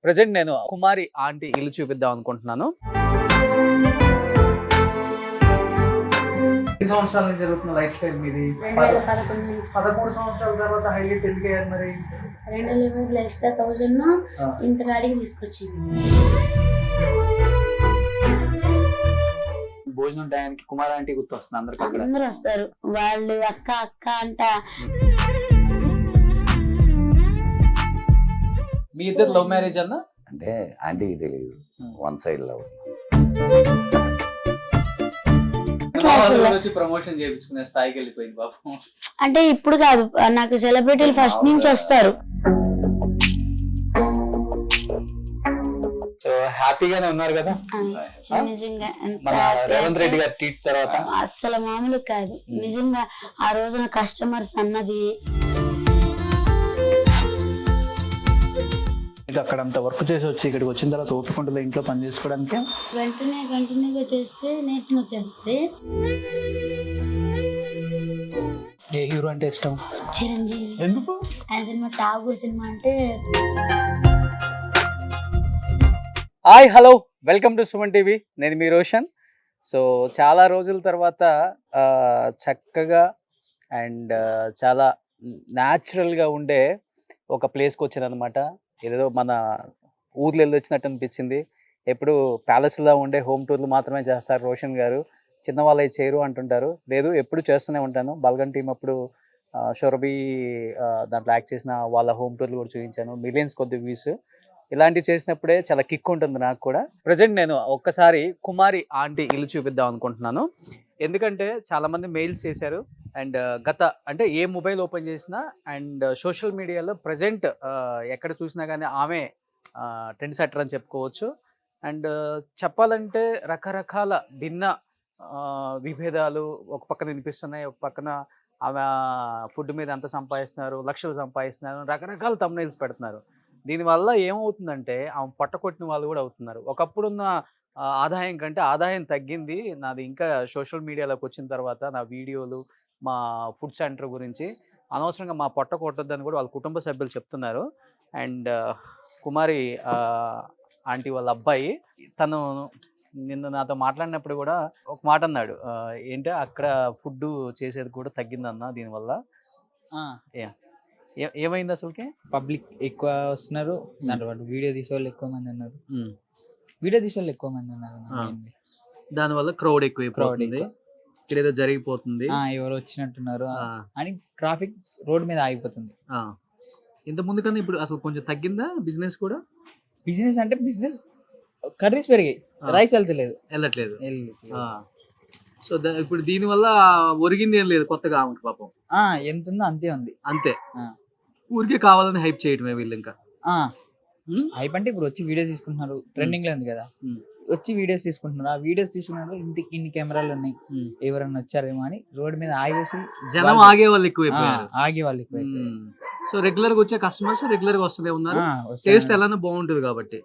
Present నేను కుమారి aunty ఇల్లు చూపిద్దాం అనుకుంటున్నాను. ఎన్ని సంవత్సరాల నుంచి జరుగుతున్న లైఫ్ స్టైల్ మీది? 2011 నుంచి 13 సంవత్సరాల తర్వాత హైలైట్ ఎందుకు అయ్యారు మరి? 2 లెవెల్ ఎక్స్ట్రా 1000 ఇంత గాడికి తీసుకొచ్చింది. భోజనం టైంకి కుమారి ఆంటీ గుర్తు వస్తుంది అందరికి. అక్కడ అందరూ వస్తారు, వాళ్ళు అక్క అక్క అంట. మీ ఇద్దరు లవ్ మ్యారేజ్ అన్న? అంటే ఆంటీకి తెలియదు, వన్ సైడ్ లవ్. వచ్చి ప్రమోషన్ చేయించుకునే స్థాయికి వెళ్ళిపోయింది పాపం. అంటే ఇప్పుడు కాదు, నాకు సెలబ్రిటీలు ఫస్ట్ నుంచి వస్తారు. సో హ్యాపీగానే ఉన్నారు కదా నిజంగా మన రేవంత్ రెడ్డి గారి ట్వీట్ తర్వాత? అస్సలు మామూలు కాదు నిజంగా. ఆ రోజున కస్టమర్స్ అన్నది అక్కడ అంత వర్క్ చేసి వచ్చి ఇక్కడికి వచ్చిన తర్వాత ఓపికంటుంది ఇంట్లో పని చేసుకోవడానికి. వెంటనే కంటిన్యూగా చేస్తే నేర్చుకుని వచ్చేస్తే. ఏ హీరో అంటే ఇష్టం? చిరంజీవి. ఎందుకు? ఆయన సినిమా టాగూర్ సినిమా అంటే. Hi hello, welcome to Suman TV. నేను మీ రోషన్. సో చాలా రోజుల తర్వాత చక్కగా అండ్ చాలా న్యాచురల్గా ఉండే ఒక ప్లేస్కి వచ్చాను అనమాట. ఏదో మన ఊర్లో వెళ్ళి వచ్చినట్టు అనిపించింది. ఎప్పుడు ప్యాలెస్లో ఉండే హోమ్ టూర్లు మాత్రమే చేస్తారు రోషన్ గారు, చిన్నవాళ్ళు చేయరు అంటుంటారు. లేదు, ఎప్పుడు చేస్తూనే ఉంటాను. బల్గన్ టీం అప్పుడు షొరబీ దాంట్లో యాక్ట్ చేసిన వాళ్ళ హోమ్ టూర్లు కూడా చూపించాను. మిలియన్స్ కొద్ది వ్యూస్. ఇలాంటివి చేసినప్పుడే చాలా కిక్ ఉంటుంది నాకు కూడా. ప్రజెంట్ నేను ఒక్కసారి కుమారి ఆంటీ ఇల్లు చూపిద్దాం అనుకుంటున్నాను. ఎందుకంటే చాలామంది మెయిల్స్ చేశారు అండ్ గత అంటే ఏ మొబైల్ ఓపెన్ చేసినా అండ్ సోషల్ మీడియాలో ప్రజెంట్ ఎక్కడ చూసినా కానీ ఆమె ట్రెండ్ సెట్టర్ అని చెప్పుకోవచ్చు. అండ్ చెప్పాలంటే రకరకాల భిన్న విభేదాలు ఒక పక్కన వినిపిస్తున్నాయి, ఒక పక్కన ఆమె ఫుడ్ మీద ఎంత సంపాదిస్తున్నారు, లక్షలు సంపాదిస్తున్నారు, రకరకాల థంబ్నెయిల్స్ పెడుతున్నారు. దీనివల్ల ఏమవుతుందంటే ఆమె పట్టకొట్టిన వాళ్ళు కూడా అవుతున్నారు. ఒకప్పుడున్న ఆదాయం కంటే ఆదాయం తగ్గింది నాది. ఇంకా సోషల్ మీడియాలోకి వచ్చిన తర్వాత నా వీడియోలు, మా ఫుడ్ సెంటర్ గురించి అనవసరంగా మా పొట్ట కొట్టొద్దని కూడా వాళ్ళ కుటుంబ సభ్యులు చెప్తున్నారు. అండ్ కుమారి ఆంటీ వాళ్ళ అబ్బాయి తను నిన్న నాతో మాట్లాడినప్పుడు కూడా ఒక మాట అన్నాడు, ఏంటంటే అక్కడ ఫుడ్ చేసేది కూడా తగ్గిందన్న దీనివల్ల. ఏమైంది అసలుకి? పబ్లిక్ ఎక్కువ వస్తున్నారు, దాంట్లో పాటు వీడియో తీసేవాళ్ళు ఎక్కువ మంది ఉన్నారు. వీడియో తీసేవాళ్ళు ఎక్కువ మంది ఉన్నారు. దానివల్ల క్రౌడ్ ఎక్కువైపోతుంది, ఇక్కడ ఏదో జరిగిపోతుంది, ఎవరు వచ్చినట్టున్నారు అని ట్రాఫిక్ రోడ్ మీద ఆగిపోతుంది. ఇంత ముందు కన్నా ఇప్పుడు అసలు కొంచెం తగ్గిందా బిజినెస్ కూడా? బిజినెస్ అంటే బిజినెస్ కర్రీస్ పెరిగాయి, రైస్ వెళ్ళట్లేదు. సో ఇప్పుడు దీని వల్ల ఒరిగింది ఏం లేదు కొత్తగా ఆమెకు పాపం. ఎంత ఉందో అంతే ఉంది. అంతే, ఊరికే కావాలని హైప్ చేయటమే వీళ్ళు. ఇంకా హైప్ అంటే ఇప్పుడు వచ్చి వీడియోస్ తీసుకుంటున్నారు, ట్రెండింగ్ లో ఉంది కదా, వచ్చి వీడియోస్ తీసుకుంటున్నారు. ఆ వీడియోస్ తీసుకున్నప్పుడు ఇన్ని కెమెరాలు ఉన్నాయి, ఎవరన్నా వచ్చారేమో అని రోడ్ మీద ఆగేసి జనం ఆగే వాళ్ళు ఎక్కువైపోయారు. సో రెగ్యులర్ గా వచ్చే కస్టమర్స్ రెగ్యులర్ గా వస్తూనే ఉన్నారు. టేస్ట్ ఎలానో బాగుంటుంది కాబట్టి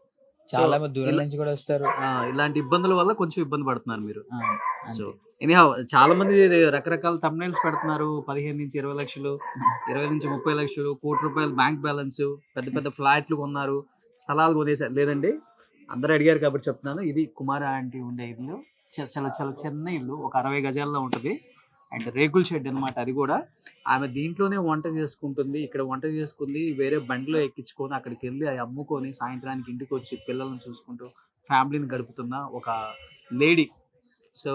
చాలా దూరం నుంచి కూడా వస్తారు. ఇలాంటి ఇబ్బందుల వల్ల కొంచెం ఇబ్బంది పడుతున్నారు మీరు. సో ఎనీహౌ చాలా మంది రకరకాల థంబ్నెయిల్స్ పెడుతున్నారు. 15 నుంచి 20 లక్షలు, 20 నుంచి 30 లక్షలు, ₹1,00,00,000 బ్యాంక్ బ్యాలెన్స్, పెద్ద పెద్ద ఫ్లాట్లు కొన్నారు, స్థలాలు కొనేసారు. లేదండి, అందరూ అడిగారు కాబట్టి చెప్తున్నాను. ఇది కుమారి ఆంటీ ఉండే ఇల్లు. చాలా చాలా చిన్న ఇల్లు, ఒక 60 గజాల్లో ఉంటుంది. అండ్ రేకుల షెడ్ అనమాట అది కూడా. ఆమె దీంట్లోనే వంట చేసుకుంటుంది. ఇక్కడ వంట చేసుకుంది, వేరే బండిలో ఎక్కించుకొని అక్కడికి వెళ్ళి అవి అమ్ముకొని సాయంత్రానికి ఇంటికి వచ్చి పిల్లల్ని చూసుకుంటూ ఫ్యామిలీని గడుపుతున్న ఒక లేడీ. సో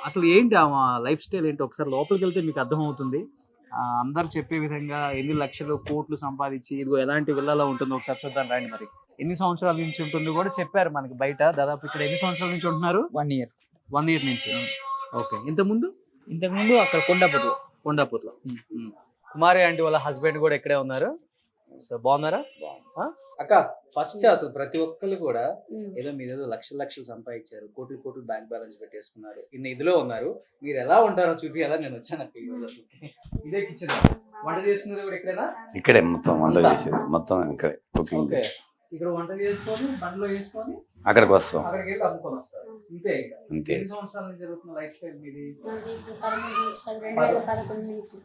అసలు ఏంటి ఆమె లైఫ్ స్టైల్ ఏంటి ఒకసారి లోపలికి వెళ్తే మీకు అర్థమవుతుంది. అందరు చెప్పే విధంగా ఎన్ని లక్షలు కోట్లు సంపాదించి ఇదిగో ఎలాంటి విల్లాలో ఉంటుందో ఒకసారి చూద్దాం రండి. మరి ఎన్ని సంవత్సరాల నుంచి ఉంటుంది కూడా చెప్పారు మనకి బయట. దాదాపు ఇక్కడ ఎన్ని సంవత్సరాల నుంచి ఉంటున్నారు? 1 year. 1 year నుంచి. ఓకే. ఇంతకుముందు అక్కడ కొండాపూర్లో కుమారి ఆంటీ వాళ్ళ హస్బెండ్ కూడా ఇక్కడే ఉన్నారు. సో బాగున్నారా అక్క? ఫస్ట్ అసలు ప్రతి ఒక్కరు కూడా ఏదో మీరేదో లక్షలు సంపాదించారు, కోట్లు బ్యాంక్ బ్యాలెన్స్ పెట్టేసుకున్నారు, ఇదిలో ఉన్నారు. మీరు ఎలా ఉంటారో చూపించాలా నేను వచ్చాను. ఇదే కిచెన్, వంట చేసుకునేది కూడా ఇక్కడేనా? ఇక్కడే మొత్తం వంట చేసేది మొత్తం ఇక్కడే కుకింగ్. ఇక్కడ వంట చేసుకొని బండిలో వేసుకొని అక్కడికి వస్తాం, అక్కడికి వెళ్ళి అమ్ముకొని వస్తారు. అంతే. ఎన్ని సంవత్సరాల నుంచి జరుగుతున్న లైఫ్ స్టైల్ మీది?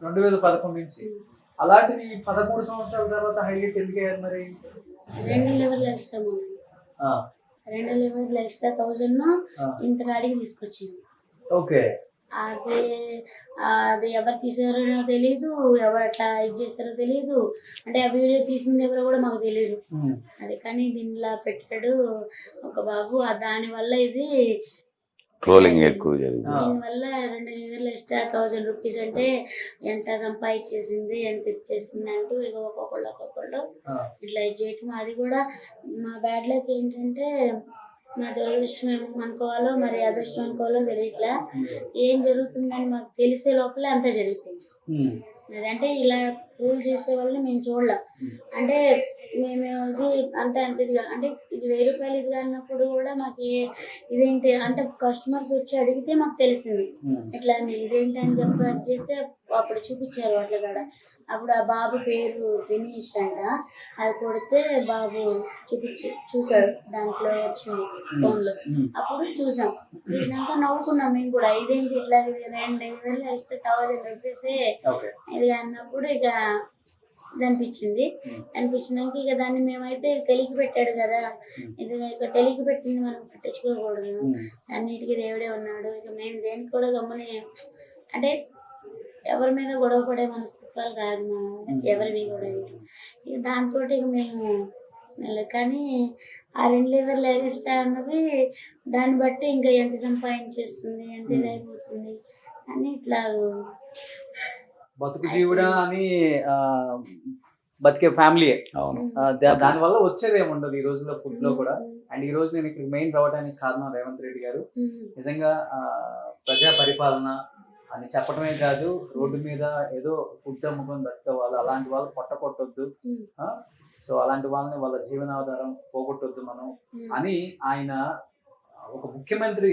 2011 నుంచి. అలాంటిది 13 సంవత్సరాల తర్వాత హైలైట్ ఎందుకు అయ్యారు మరి? 2 లెవెల్ ఎక్స్ట్రా ఆ, 2 లెవెల్ ఎక్స్ట్రా 1000 ఆ. ఇంత కాడికి తీసుకొచ్చింది. ఓకే. అది అది ఎవరు తీసారో తెలియదు, ఎవరు అట్లా ఇది చేస్తారో తెలియదు. అంటే ఆ వీడియో తీసింది ఎవరో కూడా మాకు తెలియదు. ఉమ్, అది కానీ దీనిలా పెట్టాడు ఒక బాబు. దానివల్ల ఇది ట్రోలింగ్ ఎక్కువ జరిగింది. దీనివల్ల 2 లెవెల్ ఎక్స్ట్రా 1000 రూపీస్ అంటే ఎంత సంపాదించేసింది, ఎంత ఇచ్చేసింది అంటూ ఇక ఒక్కొక్కళ్ళు ఆ, ఇట్లా ఇది చేయటం. అది కూడా మా బ్యాడ్ లక్ ఏంటంటే మా దురదృష్టం ఏమో అనుకోవాలో మరి అదృష్టం అనుకోవాలో తెలియట్లా. ఏం జరుగుతుందని మాకు తెలిసే లోపలే అంతా జరిగిపోయింది. ఉమ్, అదంటే ఇలా రూల్ చేసే వాళ్ళని మేము చూడలేం. అంటే మేము ఇది అంటే అంత ఇదిగా అంటే ఇది 1000 రూపాయలు ఇదిగా అన్నప్పుడు కూడా మాకు ఇదేంటి అంటే కస్టమర్స్ వచ్చి అడిగితే మాకు తెలిసింది ఉమ్, ఇట్లా అని. ఇదేంటి అని చెప్పి అది చేస్తే అప్పుడు చూపించారు అట్లా కూడా. అప్పుడు ఆ బాబు పేరు దినేష్ అంట. అది కొడితే బాబు చూసాడు, దాంట్లో వచ్చింది ఫోన్లో. ఉమ్, అప్పుడు చూసినాక నవ్వుకున్నాం మేము కూడా. ఇదేంటి ఇట్లా 2000 ఇస్తే 1000 రూపీసే ఓకే. ఇది అన్నప్పుడు ఇక ఇది అనిపించింది. అనిపించినాక ఇక దాన్ని మేమైతే తెలికి పెట్టాడు కదా, ఇది ఇక తెలికి పెట్టింది మనం పట్టించుకోకూడదు, ఉమ్, అన్నిటికీ దేవుడే ఉన్నాడు. ఇక మేము దేనికి కూడా గమ్ముని అంటే ఎవరి మీద గొడవ పడే మనస్తత్వాలు కాదు మా ఎవరివి కూడా. ఇక దాంతో ఇక మేము కానీ ఆ 2 లెవెల్ ఎక్స్ట్రా అన్నది దాన్ని బట్టి ఇంకా ఎంత సంపాదించేస్తుంది, ఎంత ఇదైపోతుంది అని ఇట్లా బతుకు జీవుడా అని ఆ, బతికే ఫ్యామిలీయే. అవును. దానివల్ల వచ్చేది ఏముండదు ఈ రోజుల్లో ఫుడ్ లో కూడా. అండ్ ఈ రోజు నేను ఇక్కడ మెయిన్ రావడానికి కారణం రేవంత్ రెడ్డి గారు. నిజంగా ప్రజా పరిపాలన అని చెప్పడమే కాదు, రోడ్డు మీద ఏదో ఫుడ్ అమ్ముకొని బతికే వాళ్ళు, అలాంటి వాళ్ళు పొట్ట కొట్టొద్దు, సో అలాంటి వాళ్ళని వాళ్ళ జీవనాధారం పోగొట్టొద్దు మనం అని ఆయన ఒక ముఖ్యమంత్రి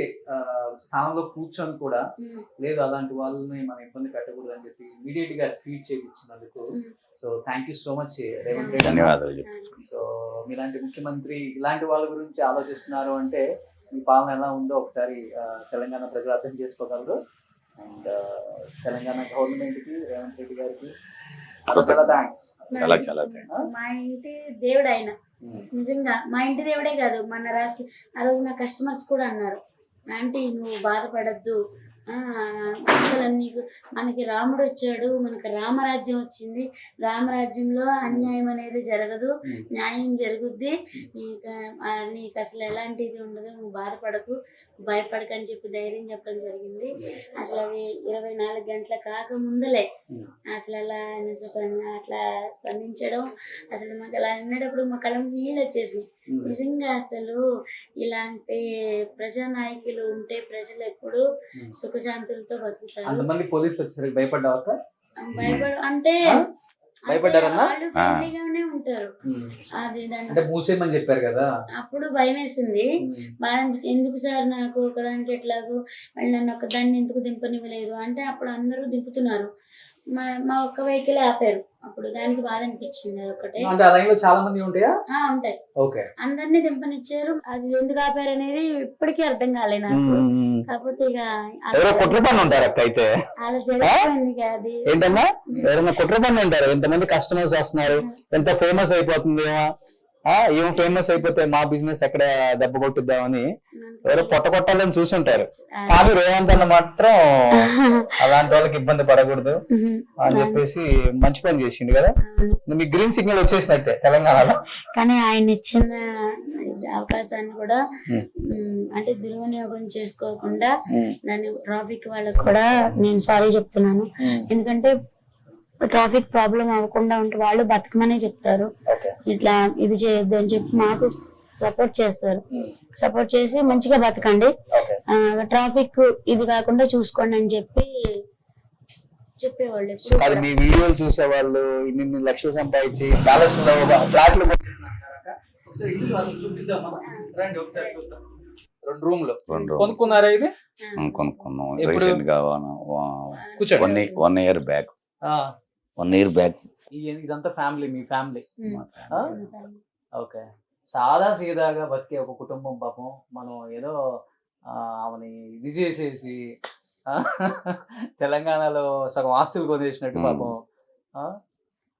స్థానంలో కూర్చొని కూడా లేదు అలాంటి వాళ్ళని మనం ఇబ్బంది పెట్టకూడదు అని చెప్పి ఇమీడియట్ గా ట్వీట్ చేయించినందుకు so thank you so much Revanth Reddy. ధన్యవాదాలు చెప్పు. సో మీలాంటి ముఖ్యమంత్రి ఇలాంటి వాళ్ళ గురించి ఆలోచిస్తున్నారు అంటే మీ పాలన ఎలా ఉందో ఒకసారి తెలంగాణ ప్రజలు అర్థం చేసుకోగలరు. అండ్ తెలంగాణ గవర్నమెంట్ కి రేవంత్ రెడ్డి గారికి చాలా థ్యాంక్స్. చాలా చాలా థ్యాంక్స్. మా ఇంటి దేవుడు ఆయన. నిజంగా మా ఇంటి దేవుడే కాదు, మన రాష్ట్ర ఆ రోజు నా కస్టమర్స్ కూడా అన్నారు, ఆంటీ నువ్వు బాధపడద్దు, అసలు నీకు మనకి రాముడు వచ్చాడు, మనకి రామరాజ్యం వచ్చింది, రామరాజ్యంలో అన్యాయం అనేది జరగదు, న్యాయం జరుగుద్ది, నీకు అసలు ఎలాంటిది ఉండదు, నువ్వు బాధపడకు, భయపడకు అని చెప్పి ధైర్యం చెప్పడం జరిగింది. అసలు అది 24 గంటల కాక ముందలే అసలు అలా అట్లా స్పందించడం, అసలు మాకు అలా అన్నప్పుడు మా కళ్ళ నీళ్ళు వచ్చేసి నిజంగా అసలు ఇలాంటి ప్రజానాయకులు ఉంటే ప్రజలు ఎప్పుడు సుఖశాంతులతో బతుకుతారు. అంతమంది పోలీసులు వచ్చేసరికి భయపడ్డావా? అంటే భయపడ్డారన్నా? వాళ్ళు ఫ్రెండ్లీగానే ఉంటారు. అది అంటే మూసేయమని చెప్పారు కదా, అప్పుడు భయం వేసింది, బాధ అనిపించింది. ఎందుకు సార్ నాకు ఒకదానికి ఎట్లాగో మళ్ళీ నన్ను ఒకదాన్ని ఎందుకు దింపనివ్వలేదు అంటే అప్పుడు అందరూ దింపుతున్నారు, మా ఒక్క వెహికల్ ఆపారు. అప్పుడు దానికి బాధ అనిపించింది. అది ఒకటే. అంటే ఆ లైన్ లో చాలా మంది ఉంటాయా? ఉంటాయి. ఓకే. అందరినీ దింపనిచ్చారు. అది ఎందుకు ఆపారు అనేది ఇప్పటికీ అర్థం కాలేదు నాకు. కాకపోతే ఇక కుట్రపని ఉంటారు అక్క అయితే అలా జరిగిపోయింది. అది ఏంటమ్మా ఎవరైనా కుట్రపని ఉంటారు, ఎంతమంది కస్టమర్స్ వస్తున్నారు, ఎంత ఫేమస్ అయిపోతుంది ఏం ఫేమస్ అయిపోతే మా బిజినెస్ ఎక్కడ దెబ్బ కొట్టిద్దామని ఎవరో కొట్టాలని చూసుంటారు. కానీ రేవంత్ అన్న మాత్రం అలాంటి వాళ్ళకి ఇబ్బంది పడకూడదు అని చెప్పేసి మంచి పని చేసిండు కదా. మీకు గ్రీన్ సిగ్నల్ వచ్చేసినట్టే తెలంగాణలో. కానీ ఆయన ఇచ్చిన అవకాశాన్ని కూడా అంటే దుర్వినియోగం చేసుకోకుండా దాన్ని ట్రాఫిక్ వాళ్ళకి కూడా నేను సారీ చెప్తున్నాను. ఎందుకంటే ట్రాఫిక్ ప్రాబ్లం అవ్వకుండా ఉంటే వాళ్ళు బతకమనే చెప్తారు, ఇట్లా ఇది చేయొద్దు అని చెప్పి మాకు సపోర్ట్ చేస్తారు. సపోర్ట్ చేసి మంచిగా బతకండి, ట్రాఫిక్ ఇది కాకుండా చూసుకోండి అని చెప్పి చెప్పేవాళ్ళు. అది మీ వీడియోలు చూసేవాళ్ళు ఇన్ని లక్షలు సంపాదించి ప్యాలెస్ లో ఫ్లాట్లు రెండు రూమ్ లో కొనుక్కున్నారా? ఇది కొనుక్కున్నాం ఎప్పుడు? రీసెంట్ గా కూర్చోండి. 1 year బ్యాక్. 1 year back. ఇదంతా ఫ్యామిలీ, మీ ఫ్యామిలీ? ఓకే. సాదా సీదాగా బతికే ఒక కుటుంబం పాపం మనం ఏదో ఆమెని ఇది చేసేసి తెలంగాణలో సగం ఆస్తులు కొనేసినట్టు పాపం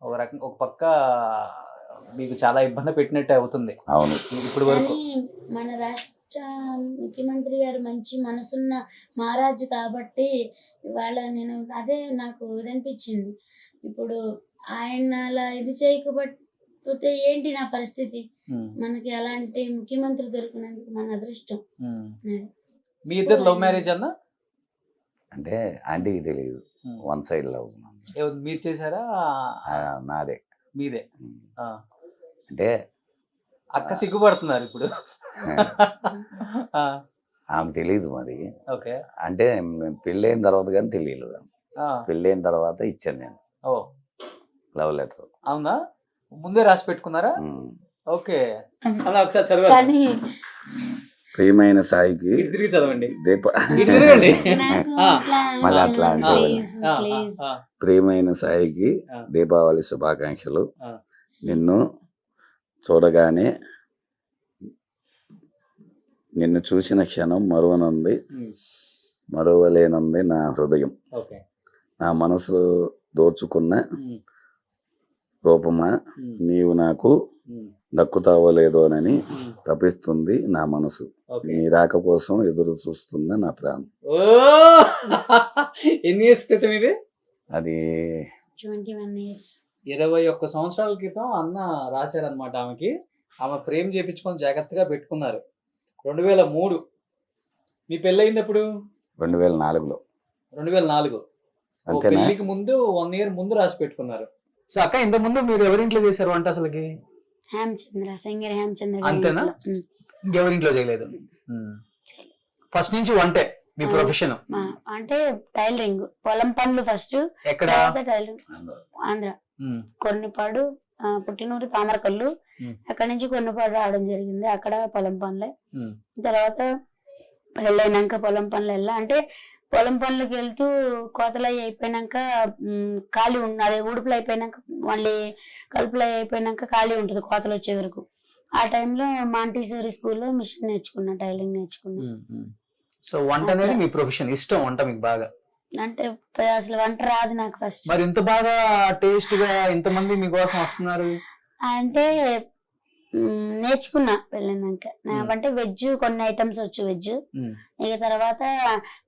ఒక రకం ఒక పక్క మీకు చాలా ఇబ్బంది పెట్టినట్టే అవుతుంది అవును. ఇప్పుడు వరకు. కానీ మన రాష్ట్ర ముఖ్యమంత్రి గారు మంచి మనసున్న మహారాజు కాబట్టి ఇవాళ నేను అదే నాకు ఇదనిపించింది. ఇప్పుడు ఆయన అలా ఇది చేయకపోతే ఏంటి నా పరిస్థితి? మనకి అలాంటి ముఖ్యమంత్రి దొరికినందుకు మన అదృష్టం. మీ ఇద్దరు లవ్ మ్యారేజ్ అన్నా? అంటే ఆంటీకి తెలియదు, వన్ సైడ్ లవ్. మీరు చేశారా? నాదే. మీదే. అంటే అక్క సిగ్గుపడుతున్నారు ఇప్పుడు. ఆమె తెలియదు మరి. ఓకే. అంటే పెళ్ళైన తర్వాత కానీ తెలియలేదు. పెళ్ళైన తర్వాత ఇచ్చాను నేను లవ్ లెటర్. అవునా? ముందే రాసి పెట్టుకున్నారా? ఓకే. అలా ఒకసారి చదవండి. కానీ ప్రియమైన సాయికి ఇటు తిరిగి చదవండి. దీప ఇటు తిరగండి. మళ్ళీ అట్లా అంటే ప్లీజ్ ప్రియమైన సాయికి దీపావళి శుభాకాంక్షలు. నిన్ను చూడగానే నిన్ను చూసిన క్షణం మరువలేనుంది నా హృదయం. ఓకే. నా మనసు దోచుకున్న రూపమా నీవు నాకు దక్కుతావో లేదోనని తపిస్తుంది నా మనసు. నీ రాక కోసం ఎదురు చూస్తున్న నా ప్రాణం. ఎన్ని ఇయర్స్ క్రితం ఇది? అది 21 years. 21 సంవత్సరాల క్రితం అన్న రాశారనమాట ఆమెకి. ఆమె ఫ్రేమ్ చేయించుకొని జాగ్రత్తగా పెట్టుకున్నారు. 2003. మీ పెళ్ళయింది ఎప్పుడు? 2004లో. 2004. అంతేనా? పెళ్లికి ముందు 1 year ముందు రాసి పెట్టుకున్నారు. సో అక్క ఇంత ముందు మీరు ఎవరింట్లో చేశారు వంట అసలుకి? హేమచంద్ర, సింగర్ హేమచంద్ర. అంతేనా? ఇంకెవరింట్లో చేయలేదు? ఫస్ట్ నుంచి వంటే మీ ప్రొఫెషన్? అంటే టైలరింగ్, పొలం పనులు ఫస్ట్. ఎక్కడ? టైలరింగ్ ఆంధ్ర కొన్నిపాడు, పుట్టినూరు తామరకల్లు. అక్కడ నుంచి కొన్నిపాడు రావడం జరిగింది. అక్కడ పొలం పనులే. తర్వాత పెళ్ళైనాక పొలం పనులు వెళ్ళా. అంటే పొలం పనులకు వెళ్తూ కోతలు అయిపోయినాక ఖాళీ అదే ఉడుపులు అయిపోయినాక మళ్ళీ కలుపులు అయిపోయినాక ఖాళీ ఉంటుంది కోతలు వచ్చే వరకు. ఆ టైంలో మాంటిసోరీ స్కూల్లో మిషన్ నేర్చుకున్నా, టైలరింగ్ నేర్చుకున్నా. సో వంట అనేది మీ ప్రొఫెషన్, ఇష్టం వంట మీకు బాగా? అంటే అసలు వంట రాదు నాకు ఫస్ట్. మరి ఇంత బాగా టేస్ట్ గా ఇంతమంది మీకోసం వస్తున్నారు అంటే నేర్చుకున్నా పెళ్ళినాక. అంటే వెజ్ కొన్ని ఐటమ్స్ వచ్చు వెజ్. ఇక తర్వాత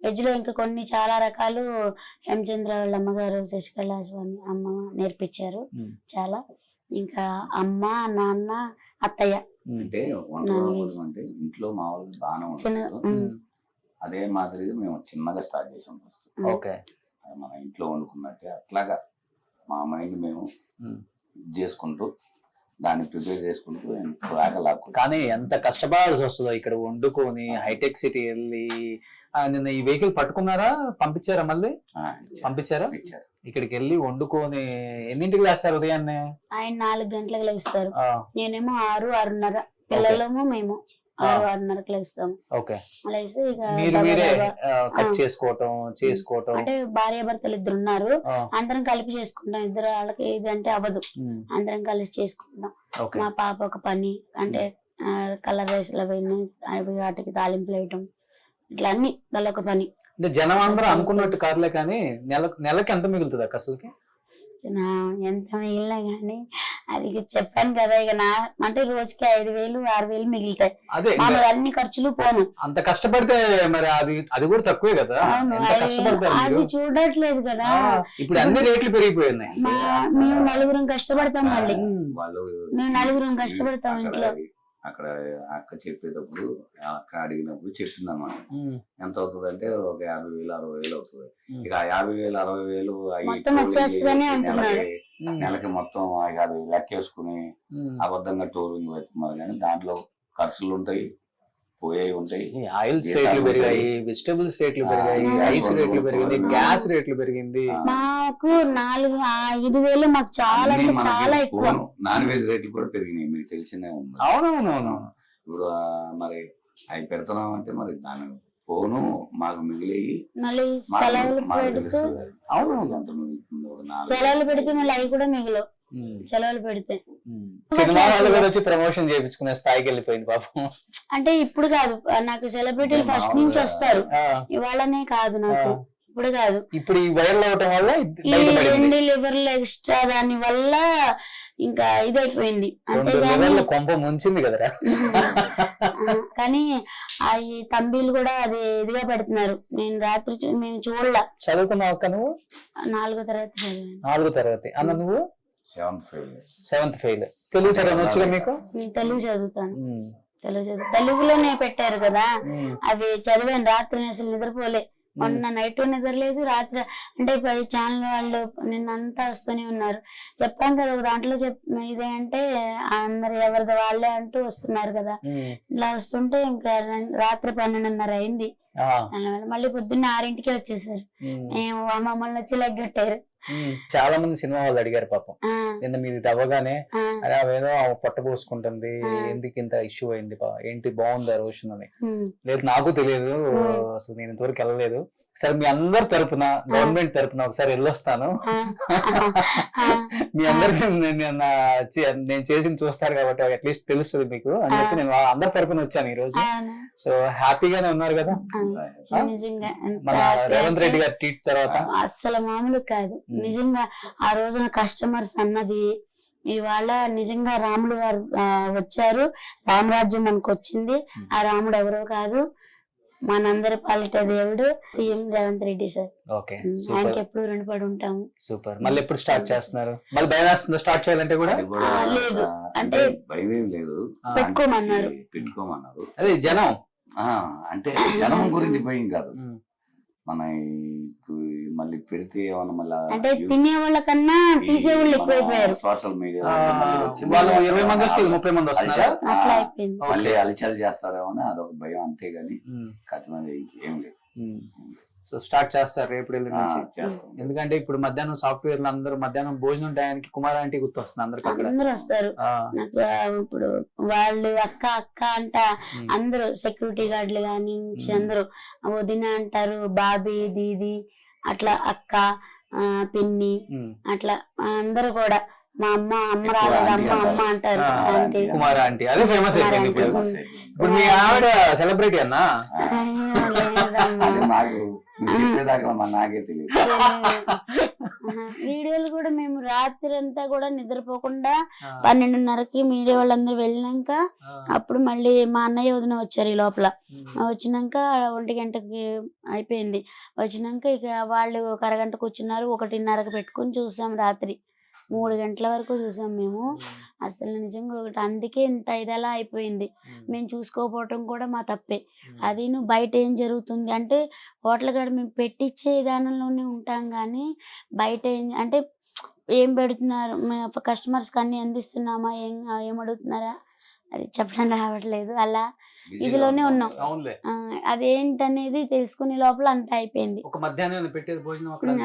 వెజ్ లో ఇంకా కొన్ని చాలా రకాలు హేమచంద్ర వాళ్ళ అమ్మగారు శశికళ స్వామి అమ్మ నేర్పించారు చాలా. ఇంకా అమ్మ, నాన్న, అత్తయ్య. అంటే ఇంట్లో మామూలుగా బాగానే ఉంటుంది. అదే మాదిరిగా మేము చిన్నగా స్టార్ట్ చేసాం ఫస్ట్. ఓకే. మన ఇంట్లో వండుకున్నట్టే అట్లాగా మా మైండ్ మేము చేసుకుంటూ దాన్ని ప్రిపేర్ చేసుకుంటూ బాగా లాక్కు. కానీ ఎంత కష్టపడాల్సి వస్తుందో ఇక్కడ వండుకొని హైటెక్ సిటీ వెళ్ళి. నిన్న ఈ వెహికల్ పట్టుకున్నారా? పంపించారా? మళ్ళీ పంపించారా? ఇక్కడికి వెళ్ళి వండుకొని ఎన్నింటికి లేస్తారు ఉదయాన్నే? ఆయన 4 గంటలకు లేస్తారు. నేనేమో 6, 6:30. పిల్లలేమో మేము 6, 6:30కి లేస్తాము. లేసి ఇక చేసుకోవటం. అంటే భార్య భర్తలు 2 ఉన్నారు. అందరం కలిపి చేసుకుంటాం. 2 వాళ్ళకి ఇది అంటే అవ్వదు. అందరం కలిసి చేసుకుంటాం. మా పాప ఒక పని అంటే కలర్ రైస్లు అవి వాటికి తాలింపులు వేయటం, ఇట్లా అన్ని వాళ్ళొక పని. అంటే జనం అందరూ అనుకున్నట్టు కాదులే, కానీ నెలకి ఎంత మిగులుతుంది అక్క అసలుకి? ఎంత మిగిలినా గానీ అది చెప్పాను కదా, ఇక నా అంటే రోజుకి 5,000, 6,000 మిగులుతాయి. అన్ని ఖర్చులు పోను. అంత కష్టపడితే మరి అది కూడా తక్కువే కదా. అది చూడట్లేదు కదా. ఇప్పుడు అన్ని రేట్లు పెరిగిపోయినాయి. మేము 4 కష్టపడతాం. మళ్ళీ మేము 4 కష్టపడతాం ఇంట్లో. అక్కడ అక్క చెప్పేటప్పుడు అక్క అడిగినప్పుడు చెప్పింది అన్నమాట. ఎంత అవుతుంది అంటే ఒక 50,000, 60,000 అవుతుంది. ఇక 50,000, 60,000 నెలకి మొత్తం అది లెక్కేసుకుని అబద్ధంగా టోరింగ్ పెట్టుకున్నారు. కానీ దాంట్లో ఖర్చులు ఉంటాయి, పోయేవి ఉంటాయి. ఆయిల్స్ రేట్లు పెరిగాయి, వెజిటబుల్స్ రేట్లు పెరిగాయి, ఐస్ రేట్లు పెరిగింది, గ్యాస్ రేట్లు పెరిగింది. మాకు 4-5,000 మాకు చాలా అంటే చాలా ఎక్కువ. నాన్ వెజ్ రేట్లు కూడా పెరిగినాయి, మీకు తెలిసినే ఉంది. అవునవునవును. ఇప్పుడు మరి అవి పెడుతున్నాం అంటే మరి దాని పోను మాకు మిగిలి మళ్ళీ సెలవులు పెడితే మళ్ళీ అవి కూడా మిగిలవు. సెలవులు పెడితే సినిమా వాళ్ళు కూడా వచ్చి ప్రమోషన్ చేయించుకునే స్థాయికి వెళ్ళిపోయింది పాపం. అంటే ఇప్పుడు కాదు, నాకు సెలబ్రిటీలు ఫస్ట్ నుంచి వస్తారు. ఇవాళనే కాదు, నాకు ఇప్పుడు కాదు. ఇప్పుడు ఈ వైరల్ అవటం వల్ల ఈ 2 లివర్లు ఎక్స్ట్రా దాని వల్ల ఇంకా ఇదైపోయింది 2 అంతేగాని నెలల్లో కొంప ముంచింది కదరా. కానీ ఆ ఈ తంబీలు కూడా అది ఇదిగా పెడుతున్నారు. నేను రాత్రి మేము చూడలా. చదువుకున్నావు అక్క నువ్వు? 4వ తరగతి చదివాను. 4వ తరగతి. అన్న నువ్వు? 7th fail. తెలుగు చదవడం వచ్చుగా మీకు? నేను తెలుగు చదువుతాను. తెలుగులోనే పెట్టారు కదా, అవి చదివాను. రాత్రి అసలు నిద్రపోలే. మొన్న నైట్ నిద్రలేదు, రాత్రి అంటే ఛానల్ వాళ్ళు నిన్నంతా వస్తూనే ఉన్నారు. చెప్పాం కదా ఒక దాంట్లో ఇదే అంటే అందరు ఎవరిది వాళ్ళే అంటూ వస్తున్నారు కదా. ఇలా వస్తుంటే ఇంకా రాత్రి 12:30 అయింది. మళ్ళీ పొద్దున్న 6ంటికే వచ్చేసారు. మమ్మల్ని వచ్చి లెగ్గట్టారు. చాలా మంది సినిమా వాళ్ళు అడిగారు పాపం, నిన్న మీది తవ్వగానే అరే అవేదో పొట్ట పోసుకుంటుంది, ఎందుకు ఇంత ఇష్యూ అయింది, ఏంటి బాగుందా రోషన్ అని. లేదు నాకు తెలియదు, అసలు నేను ఇంతవరకు వెళ్ళలేదు. సరే మీ అందరి తరపున, గవర్నమెంట్ తరపున ఒకసారి వెళ్ళొస్తాను, మీ అందరికి నేను చేసి చూస్తారు కాబట్టి అట్లీస్ట్ తెలుస్తుంది మీకు అని చెప్పి నేను అందరి తరపున వచ్చాను ఈ రోజు. సో హ్యాపీగానే ఉన్నారు కదా నిజంగా. మన రేవంత్ రెడ్డి గారి ట్వీట్ తర్వాత? అస్సలు మామూలు కాదు నిజంగా. ఆ రోజున కస్టమర్స్ అన్నది ఇవాళ నిజంగా రాముడు గారు వచ్చారు, రామరాజ్యం మనకు వచ్చింది. ఆ రాముడు ఎవరో కాదు, మనందరి పాలిట దేవుడు సీఎం రేవంత్ రెడ్డి సార్. ఆయనకి ఎప్పుడు రుణపడి ఉంటాము. సూపర్. మళ్ళీ ఎప్పుడు స్టార్ట్ చేస్తున్నారు? మళ్ళీ భయం వేస్తుందో స్టార్ట్ చేయాలంటే కూడా? లేదు అంటే భయం ఏం లేదు, పెట్టుకోమన్నారు. అదే జనం అంటే జనం గురించి భయం కాదు, మన మళ్ళీ పెడితే ఏమన్నా మళ్ళీ అంటే తినే వాళ్ళకన్నా తీసే వాళ్ళు ఎక్కువైపోయారు. సోషల్ మీడియా వాళ్ళు 20 మంది వస్తే 30 మంది వస్తున్నారు, అట్లా అయిపోయింది. మళ్ళీ అలచల్ చేస్తారేమో అని అదొక భయం, అంతేగాని కఠినది ఏం లేదు. సో స్టార్ట్ చేస్తారు రేపు నుంచి. ఎందుకంటే ఇప్పుడు మధ్యాహ్నం సాఫ్ట్వేర్ అందరూ మధ్యాహ్నం భోజనం టయానికి కుమార్ ఆంటీ గుర్తు వస్తుంది అందరికి. అందరూ వస్తారు నాకు. ఇప్పుడు వాళ్ళు అక్క అక్క అంట అందరూ, సెక్యూరిటీ గార్డులు కాని అందరూ వదిన అంటారు, బాబీ దీది అట్లా, అక్క పిన్ని అట్లా అందరూ కూడా. మా అమ్మ రాలేదు, అమ్మ అంటారు. కుమార్ ఆంటీ అదే ఫేమస్ అయిపోయింది ఇప్పుడు. మీ ఆవిడ సెలబ్రిటీ అన్నా? నాకే తెలియదు. వీడియోలు కూడా మేము రాత్రి అంతా కూడా నిద్రపోకుండా 12:30కి మీడియా వాళ్ళందరూ వెళ్ళినాక అప్పుడు మళ్ళీ మా అన్నయ్య వదిన వచ్చారు. ఈ లోపల వచ్చినాక 1 గంటకి అయిపోయింది. వచ్చినాక ఇక వాళ్ళు ఒక అరగంట కూర్చున్నారు, 1:30కి పెట్టుకుని చూసాం. రాత్రి 3 గంటల వరకు చూసాం మేము. అసలు నిజంగా ఒకటి అందుకే ఇంత ఇదలా అయిపోయింది. మేము చూసుకోకపోవటం కూడా మా తప్పే. అది బయట ఏం జరుగుతుంది అంటే హోటల్ కాడ మేము పెట్టించే విధానంలోనే ఉంటాం, కానీ బయట అంటే ఏం పెడుతున్నారు, కస్టమర్స్కి అన్ని అందిస్తున్నామా, ఏం అడుగుతున్నారా అది చెప్పడం రావట్లేదు. అలా ఇదిలోనే ఉన్నాం. అదేంటనేది తెలుసుకునే లోపల అంత అయిపోయింది.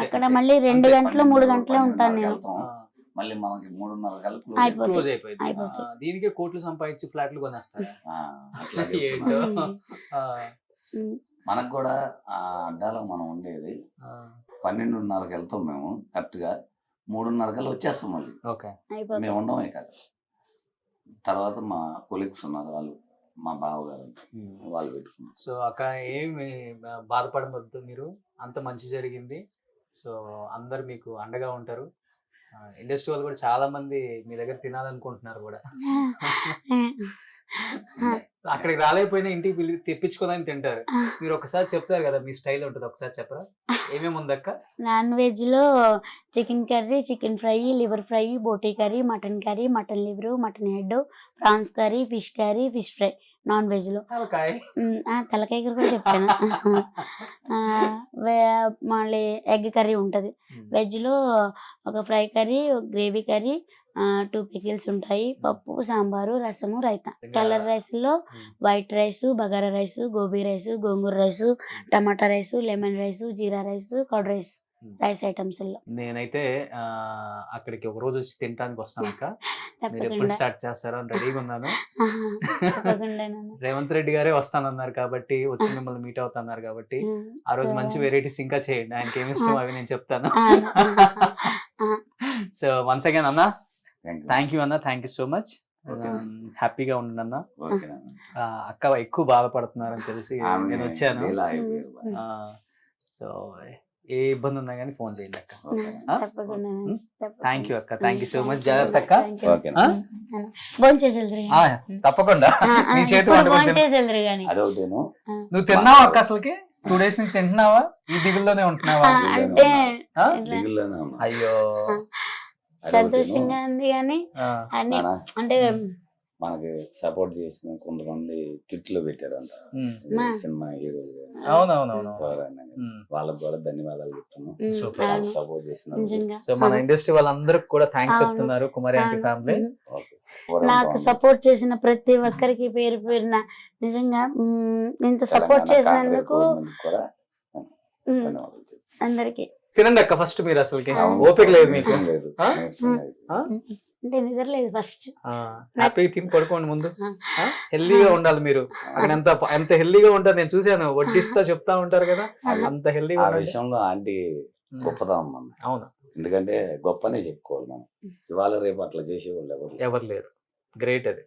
అక్కడ మళ్ళీ 2 గంటలు 3 గంటలే ఉంటాను నేను. మళ్ళీ మనకి 3:30 అయిపోతుంది. దీనికే కోట్లు సంపాదించి ఫ్లాట్లు కొనేస్తారు. మనకు కూడా ఆ అడ్డాలో మనం ఉండేది 12:30కి వెళ్తాం మేము, కరెక్ట్ గా 3:30 వచ్చేస్తాం మళ్ళీ. మేము ఉండమే కాదు. తర్వాత మా కొలీగ్స్ ఉన్నారు, వాళ్ళు మా బావగారు, వాళ్ళు పెట్టుకున్నారు. సో అక్క ఏమి బాధపడవద్దు, మీరు అంత మంచి జరిగింది. సో అందరు మీకు అండగా ఉంటారు. ఇండస్ట్రీ వాళ్ళు కూడా చాలా మంది మీ దగ్గర తినాలనుకుంటున్నారు కూడా. అక్కడికి రాలేకపోయినా ఇంటికి తెప్పించుకోదని తింటారు. మీరు ఒకసారి చెప్తారు కదా మీ స్టైల్ ఉంటుంది, ఒకసారి చెప్పరా ఏమేమి ఉందక్క? నాన్ వెజ్ లో chicken curry, chicken fry, liver fry, బోటీ curry, mutton liver, mutton head, prawns curry, fish fry. Non veg లో తలకాయ కర్రీ కూడా చెప్పాను. మళ్ళీ ఎగ్ కర్రీ ఉంటది. వెజ్ లో ఒక fry curry, gravy curry, 2 pickles ఉంటాయి, పప్పు, సాంబారు, రసము, రైతా. కలర్ రైస్ లో white rice, bagara rice, gobi rice, gongura rice, tomato rice, lemon rice, jeera rice, curd rice items లో. నేనైతే అక్కడికి ఒక రోజు వచ్చి తినడానికి వస్తాను అక్క. మీరు ఎప్పుడు స్టార్ట్ చేస్తారో అని రెడీగా ఉన్నాను. రేవంత్ రెడ్డి గారే వస్తానన్నారు కాబట్టి, వచ్చి మిమ్మల్ని మీట్ అవుతున్నారు కాబట్టి ఆ రోజు మంచి వెరైటీస్ ఇంకా చేయండి. ఆయనకి ఏమి ఇష్టం అవి నేను చెప్తాను. సో వన్స్ అగైన్ అన్న, థ్యాంక్ యూ అన్న, థ్యాంక్ యూ సో మచ్. హ్యాపీగా ఉండండి అన్న. అక్క ఎక్కువ బాధపడుతున్నారని తెలిసి నేను వచ్చాను. సో ఏ ఇబ్బంది ఉన్నా కానీ ఫోన్ చేయండి అక్క. తప్పకుండా థ్యాంక్ యూ అక్క, థ్యాంక్ యూ సో మచ్. జాగ్రత్త అక్క. ఓకేనా ఫోన్ చేసేది తప్పకుండా నీ చేతి వంట ఫోన్ చేసేది కానీ అదొకటేను. నువ్వు తిన్నావా అక్క? అసలుకి 2 days నుంచి తింటున్నావా? ఈ దిగుల్లోనే ఉంటున్నావా? అంటే ఆ? ఇట్లా దిగుల్లోనే ఉన్నా. అయ్యో సంతోషంగా ఉంది కానీ అన్ని నానా, అంటే మనకి సపోర్ట్ చేసిన కొంతమంది కిట్లు పెట్టారంట మా. సినిమా హీరోలు అవునవునవును. వాళ్ళకి కూడా ధన్యవాదాలు చెప్తాను. సూపర్. అవును. సపోర్ట్ చేసిన నిజంగా సో మన ఇండస్ట్రీ వాళ్ళందరికి కూడా థ్యాంక్స్ అవును. చెప్తున్నారు కుమారి ఆంటీ అవును. ఫ్యామిలీ. నాకు సపోర్ట్ చేసిన ప్రతి ఒక్కరికి పేరు పేరున నిజంగా ఇంత సపోర్ట్ చేసినందుకు కూడా ఉమ్, ధన్యవాదాలు చెప్తాను. అందరికి తినండి అక్క ఫస్ట్ మీరు. అసలుకి అవును. ఓపిక లేదు మీకు. నీరసం లేదు, ఆ? నీరసం లేదు. అంటే నిద్రలేదు ఫస్ట్. హ్యాపీ తిని పడుకోండి ముందు. ఆ. హెల్దీగా ఉండాలి మీరు. అక్కడ ఎంత హెల్దీగా ఉంటారు నేను చూసాను. వడ్డిస్తా చెప్తా ఉంటారు కదా, అంత హెల్దీగా ఆ ఉండాలి. విషయంలో ఆంటీ గొప్పదనం మనం. అవును, ఎందుకంటే గొప్పనే చెప్పుకోవాలి మనం. ఇవాళ రేపు అట్లా చేసేవాళ్ళు ఎవరు లేరు. ఎవరు లేరు. గ్రేట్ అది.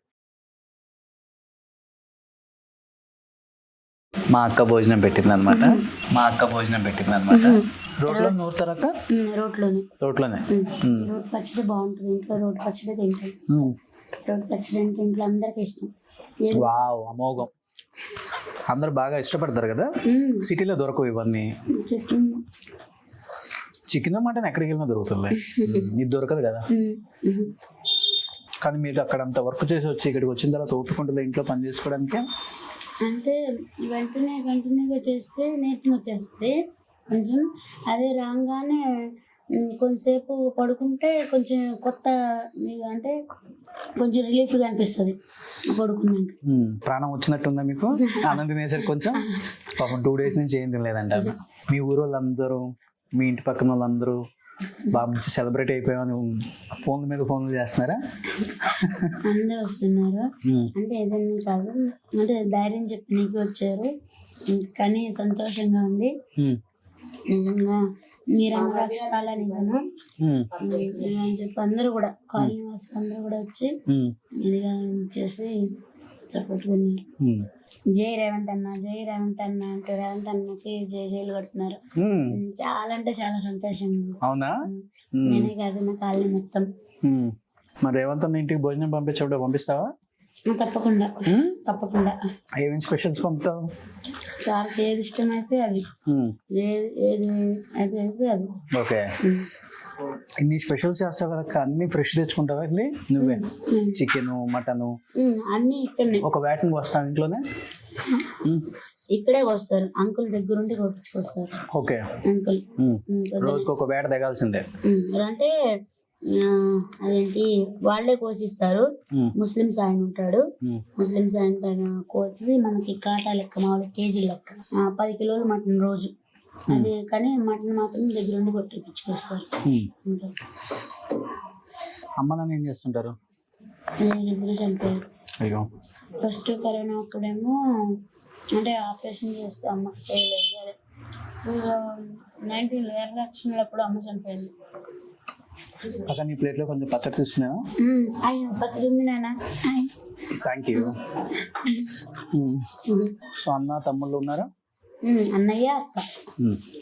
మా అక్క భోజనం పెట్టింది అనమాట. రోడ్లో నూరుతారక్క? రోట్లోనే రోడ్లోనే. రోడ్ పచ్చడి బాగుంటుంది. ఇంట్లో రోడ్ పచ్చడి తింటాం. రోడ్ పచ్చడి అంటే ఇంట్లో అందరికి ఇష్టం. వావ్, అమోఘం. అందరు బాగా ఇష్టపడతారు కదా. సిటీలో దొరకవు ఇవన్నీ. చికెన్ మటన్ ఎక్కడికి వెళ్ళినా దొరుకుతుంది, ఇది దొరకదు కదా. కానీ మీరు అక్కడ అంత వర్క్ చేసి వచ్చి ఇక్కడికి వచ్చిన తర్వాత ఓపికంటుంది ఇంట్లో పని చేసుకోవడానికి. అంటే వెంటనే కంటిన్యూగా చేస్తే నీరసం వచ్చేస్తుంది కొంచెం. అదే రాగానే కొంచెంసేపు పడుకుంటే కొంచెం కొత్త అంటే కొంచెం రిలీఫ్గా అనిపిస్తుంది పడుకున్నాక. ప్రాణం వచ్చినట్టుందా మీకు? ఆనంద్ తినేసరికి కొంచెం. పాపం 2 days నుంచి ఏం తినలేదంట ఆమె. మీ ఊరు వాళ్ళందరూ, మీ ఇంటి పక్కన వాళ్ళందరూ బాగా మంచి సెలబ్రేట్ అయిపోయామని ఫోన్ల మీద ఫోన్లు చేస్తున్నారా? అందరూ వస్తున్నారు. అంటే ఏదైనా కాదు, అంటే ధైర్యం చెప్పి నీకు వచ్చారు. కానీ సంతోషంగా ఉంది నిజంగా. మీరన్న అక్షరాల నిజము అని చెప్పి అందరూ కూడా కాలనీ వాసులు అందరూ కూడా వచ్చి ఇదిగా చేసి సపోర్ట్కున్నారు. జై రేవంత్ అన్న, జై రేవంత్ అన్న అంటే రేవంత్ అన్నకి జైలు కొడుతున్నారు. చాలా అంటే చాలా సంతోషంగా ఉంది. అవునా? నేనే కాదు, నా కాలనీ మొత్తం. మరి రేవంత్ అన్న ఇంటికి భోజనం పంపించేప్పుడు పంపిస్తావా? తప్పకుండా తప్పకుండా. ఏమేమి స్పెషల్స్ పంపుతావు? చాలా ఏది ఇష్టం అయితే అది, ఏది అయితే అది. ఓకే. ఇన్ని స్పెషల్స్ చేస్తావు కదా, అన్ని ఫ్రెష్ తెచ్చుకుంటావా? ఇది నువ్వే చికెన్ మటను అన్ని ఇక్కడనే. ఒక వేటను వస్తాను ఇంట్లోనే. ఇక్కడే వస్తారు, అంకుల్ దగ్గరుండి కొట్టుకొస్తారు. ఓకే. అంకుల్ రోజుకి ఒక వేట దిగాల్సిందే. అంటే అదేంటి వాళ్ళే కోసిస్తారు. ముస్లిమ్స్ ఆయన ఉంటాడు, ముస్లిమ్స్ ఆయన కోసి మనకి కాటా లెక్క, మామూలు కేజీ లెక్క 10 కిలోలు మటన్ రోజు. అది కానీ మటన్ మాత్రం దగ్గరుండి కొట్టించుకొస్తారు. అమ్మ నాన్న ఏం చేస్తుంటారు? ఇద్దరు చనిపోయారు. అయ్యో. ఫస్ట్ కరోనా అప్పుడేమో అంటే ఆపరేషన్ చేస్తే అమ్మ చేయలేదు. అదే 19 ఎలక్షన్లు అప్పుడు అమ్మ చనిపోయింది. అక్కడ నీ ప్లేట్లో కొంచెం పచ్చడి తీసుకున్నాను. అయ్యో పచ్చడి ఉంది నాన్న. Thank you. సో అన్న తమ్ముళ్ళు ఉన్నారా? అన్నయ్య అక్క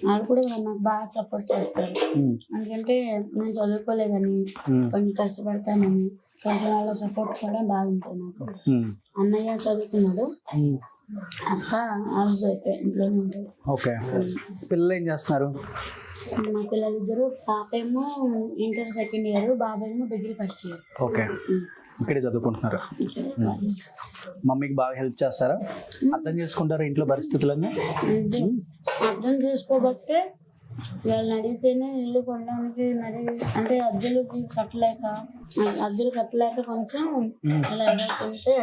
వాళ్ళు కూడా నాకు బాగా సపోర్ట్ చేస్తారు. ఎందుకంటే నేను చదువుకోలేదని కొంచెం కష్టపడతానని కొంచెం వాళ్ళ సపోర్ట్ కూడా బాగుంటుంది నాకు. అన్నయ్య చదువుకున్నాడు, అక్క హౌస్ వైఫ్ ఇంట్లోనే ఉంటుంది. ఓకే. పిల్లలు ఏం చేస్తున్నారు? మా పిల్లలిద్దరు, పాప ఏమో ఇంటర్ 2nd year, బాబు ఏమో డిగ్రీ 1st year. ఓకే. ఇక్కడే చదువుకుంటున్నారు. మమ్మీకి బాగా హెల్ప్ చేస్తారా? అర్థం చేసుకుంటారా ఇంట్లో పరిస్థితులన్నీ? అర్థం చేసుకోబట్టే వాళ్ళని అడిగితేనే ఇల్లు కొనడానికి మరి అంటే అద్దెలు కట్టలేక కొంచెం అలా ఎదుర్కొంటే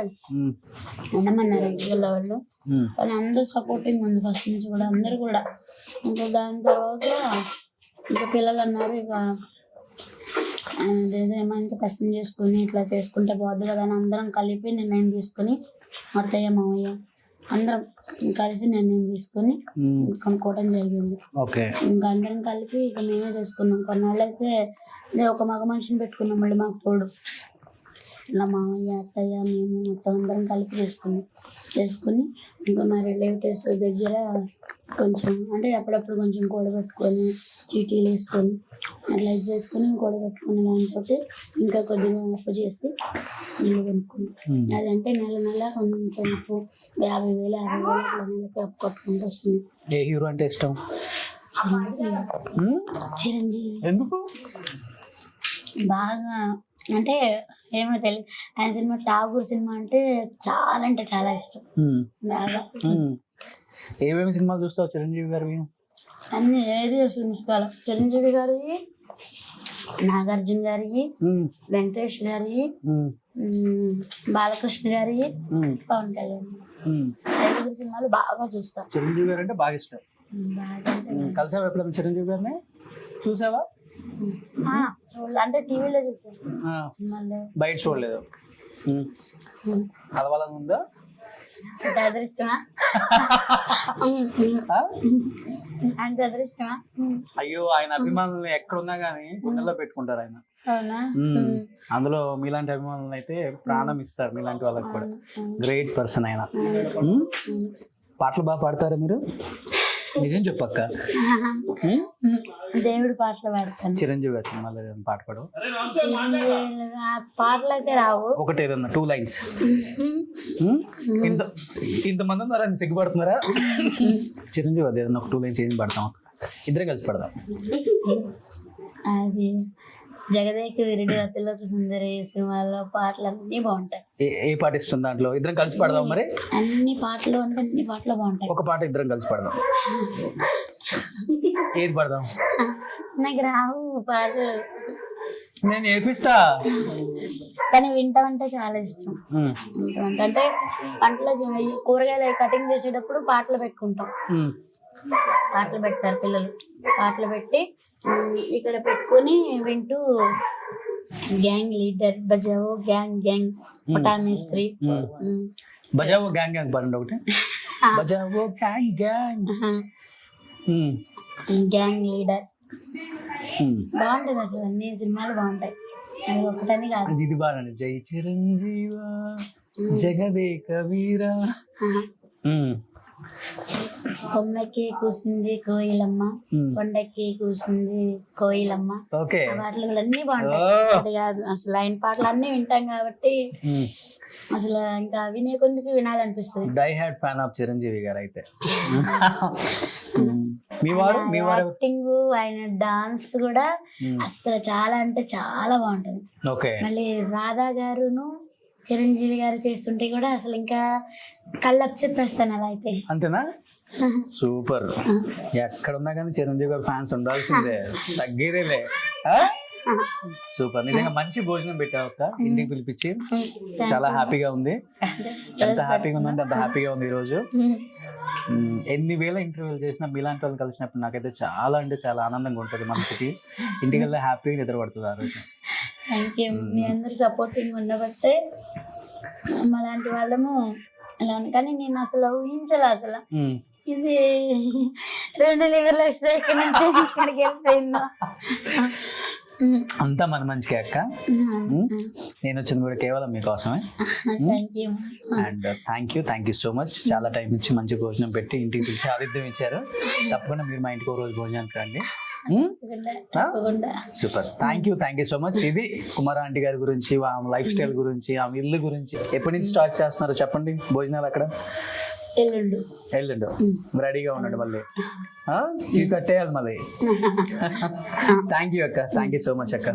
ఉండమన్నారు ఇంటికి వాళ్ళు. కానీ అందరూ సపోర్టింగ్ ఉంది ఫస్ట్ నుంచి కూడా, అందరు కూడా. ఇంకా దాని తర్వాత ఇంకా పిల్లలు అన్నారు ఇక ఏదేమో ఇంకా కష్టం చేసుకుని ఇట్లా చేసుకుంటే పోద్ది కదా అని అందరం కలిపి నిర్ణయం తీసుకుని, అత్తయ్య మామయ్య అందరం కలిసి నిర్ణయం తీసుకుని కొనుక్కోవడం జరిగింది. ఇంకా అందరం కలిపి ఇక మేమే చేసుకున్నాం. కొన్నాళ్ళైతే ఒక మగ మనిషిని పెట్టుకున్నాం మళ్ళీ మాకు తోడు. ఇలా మామయ్య అత్తయ్య మేము మొత్తం అందరం కలిపి చేసుకుని ఇంకా మా రిలేటివ్స్ దగ్గర కొంచెం అంటే అప్పుడప్పుడు కొంచెం కూడబెట్టుకొని చీటీలు వేసుకొని అట్లా ఇది చేసుకొని కూడబెట్టుకునే దాంతో ఇంకా కొద్దిగా అప్పు చేసి ఇల్లు కొనుక్కున్నాం. అదంటే నెల కొంచెం అప్పు 50,000 60,000 అట్లా నెలకి అప్పు కట్టుకుంటూ వస్తుంది. ఏ హీరో అంటే ఇష్టం? చిరంజీవి ఎందుకు? బాగా అంటే ఏమో తెలియదు, ఆయన సినిమా ఠాగూర్ సినిమా అంటే చాలా ఇష్టం బాగా. ఏమేమి సినిమాలు చూస్తావు చిరంజీవి గారివి? అన్ని ఏది చూసుకోవాలి. చిరంజీవి గారివి, నాగార్జున గారికి, వెంకటేష్ గారికి, బాలకృష్ణ గారికి, పవన్ కళ్యాణ్ 5 సినిమాలు బాగా చూస్తా. చిరంజీవి గారు అంటే బాగా ఇష్టం. బాగా కలిసావా ఎప్పుడైనా చిరంజీవి గారిని? చూసావా? అంటే టీవీలో చూసాను, సినిమాల్లో బయట చూడలేదు. కలవాలని ఉందా? అంటే అదృష్టమా? అంటే అదృష్టమా? అయ్యో, ఆయన అభిమానులు ఎక్కడున్నా గానీ గుండెల్లో పెట్టుకుంటారు ఆయన. అవునా? అందులో మీలాంటి అభిమానులు అయితే ప్రాణం ఇస్తారు, మీలాంటి వాళ్ళకి కూడా. గ్రేట్ పర్సన్ ఆయన. పాటలు బాగా పాడతారా మీరు? నిజం చెప్పక్క. దేవుడి పాటలు పాడతాను. చిరంజీవి గారి సినిమాలో ఏదైనా పాట పాడు. పాటలు అయితే రావు. ఒకటి ఏదన్నా 2 lines. ఇంతమంది ఉన్నారని సిగ్గుపడుతున్నారా? చిరంజీవి అది ఏదన్నా ఒక 2 lines ఏం పాడతాం, ఇద్దరే కలిసి పడదాం. అది జగదేక వీరుడు అతిలోక సుందరి సినిమాలో పాటలు అన్ని బాగుంటాయి. ఏ పాట ఇష్టం దాంట్లో? ఇద్దరం కలిసి పడదాం మరి. అన్ని పాటలు అంటే అన్ని పాటలు బాగుంటాయి. ఒక పాట ఇద్దరం కలిసి పడదాం. ఏది పడదాం? నాకు రావు పాటలు, నేను నేర్పిస్తా. కానీ వింటామంటే చాలా ఇష్టం. వింటామంటే అంటే పంటలో కూరగాయలు కటింగ్ చేసేటప్పుడు పాటలు పెట్టుకుంటాం. పాటలు పెడతారు పిల్లలు, పాటలు పెట్టి ఇక్కడ పెట్టుకొని వింటూ గ్యాంగ్ లీడర్ బజావో గ్యాంగ్ పటామిస్త్రీ బజావో గ్యాంగ్ పడండి ఒకటి. బజావో గ్యాంగ్ లీడర్ బాగుంటది. అసలు అన్ని సినిమాలు బాగుంటాయి, అది ఒకటని కాదు. ఇది బాగుంది. జై చిరంజీవ జగదేక వీర. కొమ్మకి కూసింది కోయిలమ్మ, కొండకి కూసింది కోయిలమ్మ. పాటలు అన్ని బాగుంటాయి కాదు అసలు. ఆయన పాటలు అన్ని వింటాం కాబట్టి అసలు ఇంకా వినే కొందుకు వినాలనిపిస్తుంది. Die hard fan of Chiranjeevi garu అయితే. యాక్టింగ్, ఆయన డాన్స్ కూడా అసలు చాలా అంటే చాలా బాగుంటది. మళ్ళీ రాధా గారును చిరంజీవి గారు చేస్తుంటే కూడా అసలు ఇంకా కళ్ళప్పు చెప్పేస్తాను అలా అయితే. అంతేనా? సూపర్. ఎక్కడున్నా కానీ చిరంజీవి గారు ఫ్యాన్స్ ఉండాల్సిందే, తగ్గేదేలే. సూపర్. నిజంగా మంచి భోజనం పెట్టావు అక్క, ఇంటికి పిలిపించి. చాలా హ్యాపీగా ఉంది. ఎంత హ్యాపీగా ఉందంటే అంత హ్యాపీగా ఉంది ఈరోజు. ఎన్ని వేల ఇంటర్వ్యూలు చేసినా మీలాంటి వాళ్ళు కలిసినప్పుడు నాకైతే చాలా అంటే చాలా ఆనందంగా ఉంటుంది మనసుకి. ఇంటికి వెళ్ళి హ్యాపీగా నిద్రపడుతుంది ఆ రోజు. Thank you. మీ అందరు సపోర్టింగ్ ఉండబట్టే అలాంటి వాళ్ళము అలా ఉంది. కానీ నేను అసలు ఊహించలే అసలు ఇది 2 లివర్ల స్ట్రైక్ నుంచి ఇక్కడికి వెళ్ళిపోయిందో. అంతా మన మంచిగా అక్క. నేను వచ్చింది కూడా కేవలం మీకోసమే. And thank you so much. చాలా టైం ఇచ్చి మంచి భోజనం పెట్టి ఇంటికి పిలిచి ఆతిథ్యం ఇచ్చారు. తప్పకుండా మీరు మా ఇంటికి ఒక రోజు భోజనానికి రండి. Super. Thank you so much. ఇది కుమార ఆంటీ గారి గురించి, ఆమె లైఫ్ స్టైల్ గురించి, ఆమె ఇల్లు గురించి. ఎప్పటి నుంచి స్టార్ట్ చేస్తున్నారో చెప్పండి భోజనాలు అక్కడ? ఎల్లుండు రెడీగా ఉన్నాడు మళ్ళీ ఇవి కట్టేయాలి మళ్ళీ. థ్యాంక్ యూ అక్క. థ్యాంక్ యూ సో మచ్ అక్క.